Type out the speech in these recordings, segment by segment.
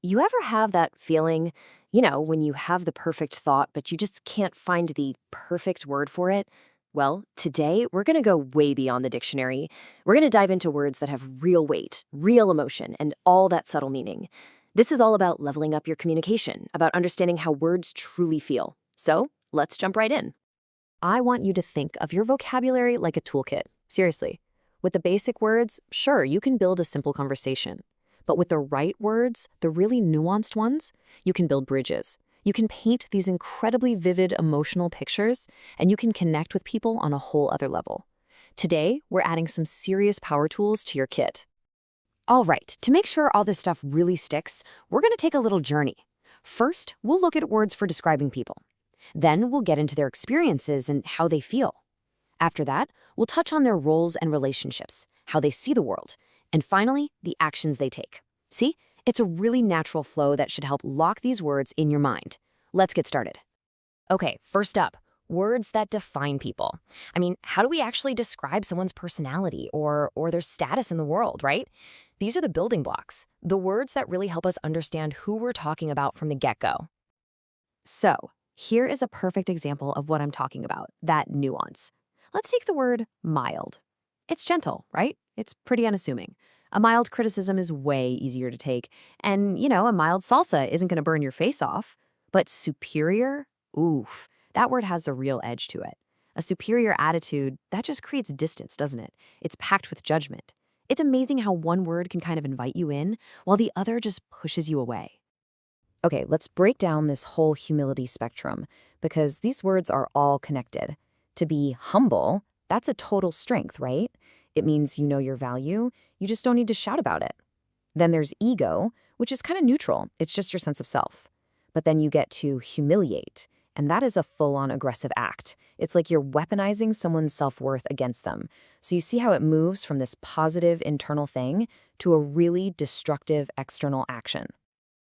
You ever have that feeling, when you have the perfect thought, but you just can't find the perfect word for it? Well, today we're going to go way beyond the dictionary. We're going to dive into words that have real weight, real emotion, and all that subtle meaning. This is all about leveling up your communication, about understanding how words truly feel. So let's jump right in. I want you to think of your vocabulary like a toolkit. Seriously. With the basic words, sure, you can build a simple conversation. But with the right words, the really nuanced ones, you can build bridges. You can paint these incredibly vivid emotional pictures, and you can connect with people on a whole other level. Today, we're adding some serious power tools to your kit. All right, to make sure all this stuff really sticks, we're going to take a little journey. First, we'll look at words for describing people. Then we'll get into their experiences and how they feel. After that, we'll touch on their roles and relationships, how they see the world, and finally, the actions they take. See, it's a really natural flow that should help lock these words in your mind. Let's get started. Okay, first up, words that define people. How do we actually describe someone's personality or their status in the world, right? These are the building blocks, the words that really help us understand who we're talking about from the get-go. So, here is a perfect example of what I'm talking about, that nuance. Let's take the word mild. It's gentle, right? It's pretty unassuming. A mild criticism is way easier to take. And, a mild salsa isn't going to burn your face off. But superior? Oof. That word has a real edge to it. A superior attitude, that just creates distance, doesn't it? It's packed with judgment. It's amazing how one word can kind of invite you in, while the other just pushes you away. Okay, let's break down this whole humility spectrum, because these words are all connected. To be humble, that's a total strength, right? It means you know your value, you just don't need to shout about it. Then there's ego, which is kind of neutral, it's just your sense of self. But then you get to humiliate, and that is a full-on aggressive act. It's like you're weaponizing someone's self-worth against them. So you see how it moves from this positive internal thing to a really destructive external action.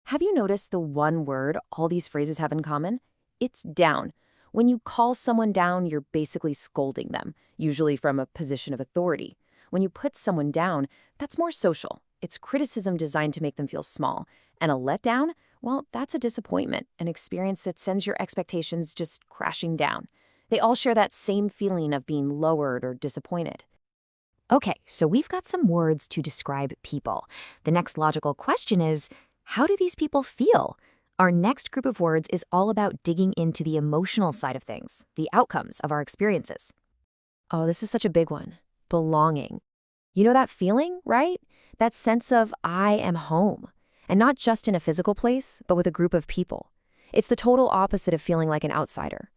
Have you noticed the one word all these phrases have in common? It's down. When you call someone down, you're basically scolding them, usually from a position of authority. When you put someone down, that's more social. It's criticism designed to make them feel small. And a letdown, well, that's a disappointment, an experience that sends your expectations just crashing down. They all share that same feeling of being lowered or disappointed. Okay, so we've got some words to describe people. The next logical question is, how do these people feel? Our next group of words is all about digging into the emotional side of things, the outcomes of our experiences. Oh, this is such a big one. Belonging. You know that feeling, right? That sense of I am home. And not just in a physical place, but with a group of people. It's the total opposite of feeling like an outsider.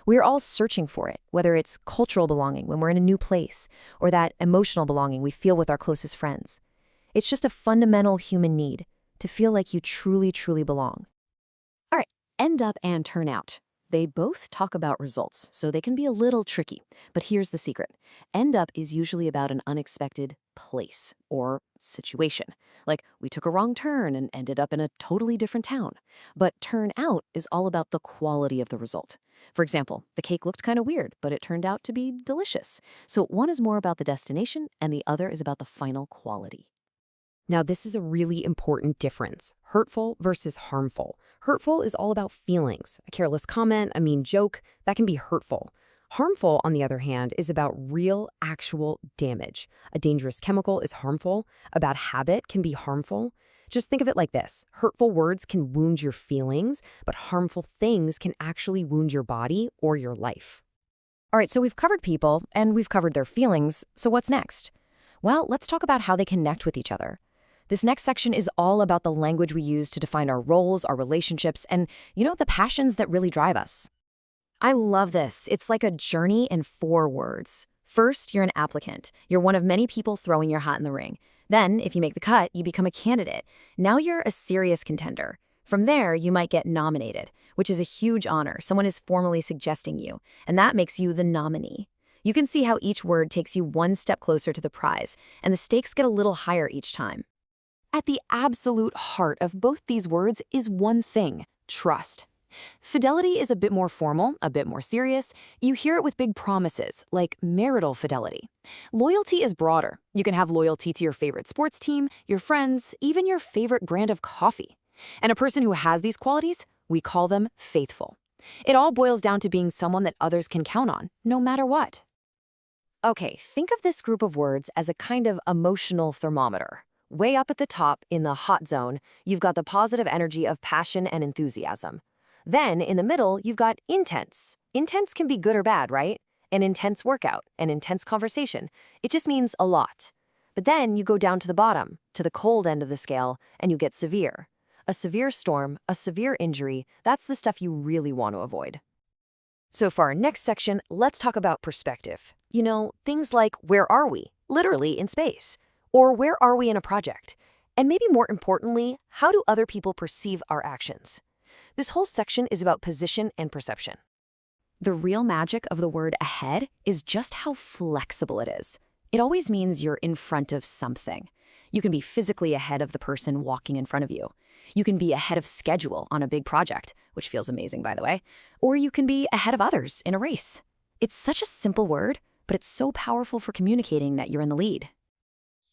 We're all searching for it, whether it's cultural belonging when we're in a new place, or that emotional belonging we feel with our closest friends. It's just a fundamental human need to feel like you truly, truly belong. All right, end up and turn out. They both talk about results, so they can be a little tricky. But here's the secret. End up is usually about an unexpected place or situation. Like, we took a wrong turn and ended up in a totally different town. But turn out is all about the quality of the result. For example, the cake looked kind of weird, but it turned out to be delicious. So one is more about the destination, and the other is about the final quality. Now, this is a really important difference, hurtful versus harmful. Hurtful is all about feelings. A careless comment, a mean joke, that can be hurtful. Harmful, on the other hand, is about real, actual damage. A dangerous chemical is harmful. A bad habit can be harmful. Just think of it like this. Hurtful words can wound your feelings, but harmful things can actually wound your body or your life. All right, so we've covered people, and we've covered their feelings, so what's next? Well, let's talk about how they connect with each other. This next section is all about the language we use to define our roles, our relationships, and, the passions that really drive us. I love this. It's like a journey in 4 words. First, you're an applicant. You're one of many people throwing your hat in the ring. Then, if you make the cut, you become a candidate. Now you're a serious contender. From there, you might get nominated, which is a huge honor. Someone is formally suggesting you, and that makes you the nominee. You can see how each word takes you one step closer to the prize, and the stakes get a little higher each time. At the absolute heart of both these words is one thing: trust. Fidelity is a bit more formal, a bit more serious. You hear it with big promises, like marital fidelity. Loyalty is broader. You can have loyalty to your favorite sports team, your friends, even your favorite brand of coffee. And a person who has these qualities, we call them faithful. It all boils down to being someone that others can count on, no matter what. Okay, think of this group of words as a kind of emotional thermometer. Way up at the top, in the hot zone, you've got the positive energy of passion and enthusiasm. Then, in the middle, you've got intense. Intense can be good or bad, right? An intense workout, an intense conversation. It just means a lot. But then you go down to the bottom, to the cold end of the scale, and you get severe. A severe storm, a severe injury, that's the stuff you really want to avoid. So for our next section, let's talk about perspective. You know, things like where are we, literally in space, or where are we in a project? And maybe more importantly, how do other people perceive our actions? This whole section is about position and perception. The real magic of the word ahead is just how flexible it is. It always means you're in front of something. You can be physically ahead of the person walking in front of you. You can be ahead of schedule on a big project, which feels amazing, by the way. Or you can be ahead of others in a race. It's such a simple word, but it's so powerful for communicating that you're in the lead.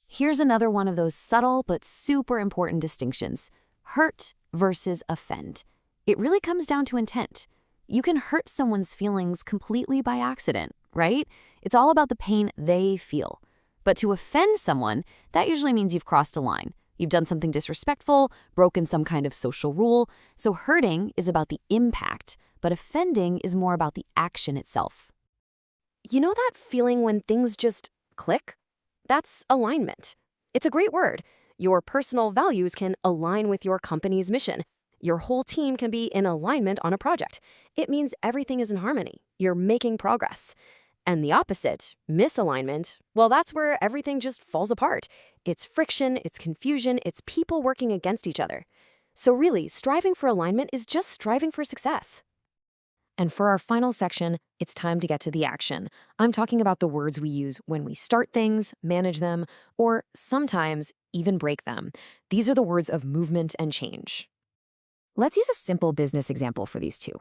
Here's another one of those subtle but super important distinctions: hurt versus offend. It really comes down to intent. You can hurt someone's feelings completely by accident, right? It's all about the pain they feel. But to offend someone, that usually means you've crossed a line. You've done something disrespectful, broken some kind of social rule. So hurting is about the impact, but offending is more about the action itself. You know that feeling when things just click? That's alignment. It's a great word. Your personal values can align with your company's mission. Your whole team can be in alignment on a project. It means everything is in harmony. You're making progress. And the opposite, misalignment, well, that's where everything just falls apart. It's friction, it's confusion, it's people working against each other. So really, striving for alignment is just striving for success. And for our final section, it's time to get to the action. I'm talking about the words we use when we start things, manage them, or sometimes even break them. These are the words of movement and change. Let's use a simple business example for these two.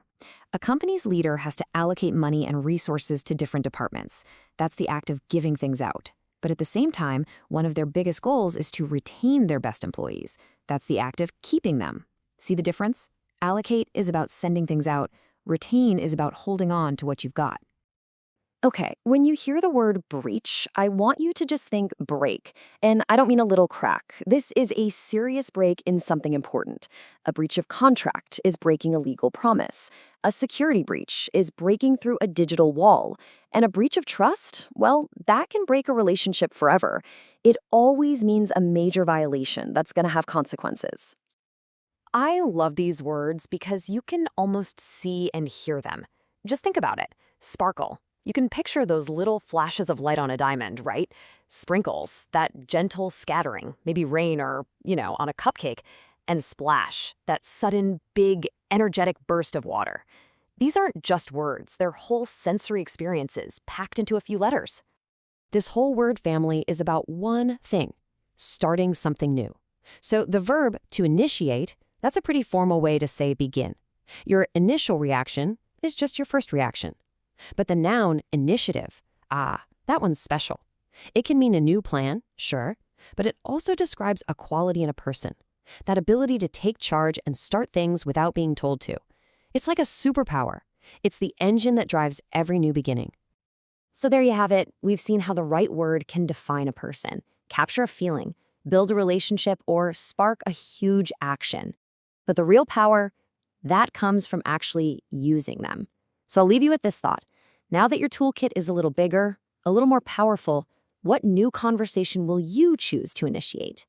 A company's leader has to allocate money and resources to different departments. That's the act of giving things out. But at the same time, one of their biggest goals is to retain their best employees. That's the act of keeping them. See the difference? Allocate is about sending things out. Retain is about holding on to what you've got. Okay, when you hear the word breach, I want you to just think break. And I don't mean a little crack. This is a serious break in something important. A breach of contract is breaking a legal promise. A security breach is breaking through a digital wall. And a breach of trust, well, that can break a relationship forever. It always means a major violation that's going to have consequences. I love these words because you can almost see and hear them. Just think about it. Sparkle. You can picture those little flashes of light on a diamond, right? Sprinkles, that gentle scattering, maybe rain or, on a cupcake. And splash, that sudden, big, energetic burst of water. These aren't just words, they're whole sensory experiences packed into a few letters. This whole word family is about one thing: starting something new. So the verb to initiate, that's a pretty formal way to say begin. Your initial reaction is just your first reaction. But the noun initiative, that one's special. It can mean a new plan, sure, but it also describes a quality in a person, that ability to take charge and start things without being told to. It's like a superpower. It's the engine that drives every new beginning. So there you have it. We've seen how the right word can define a person, capture a feeling, build a relationship, or spark a huge action. But the real power, that comes from actually using them. So I'll leave you with this thought. Now that your toolkit is a little bigger, a little more powerful, what new conversation will you choose to initiate?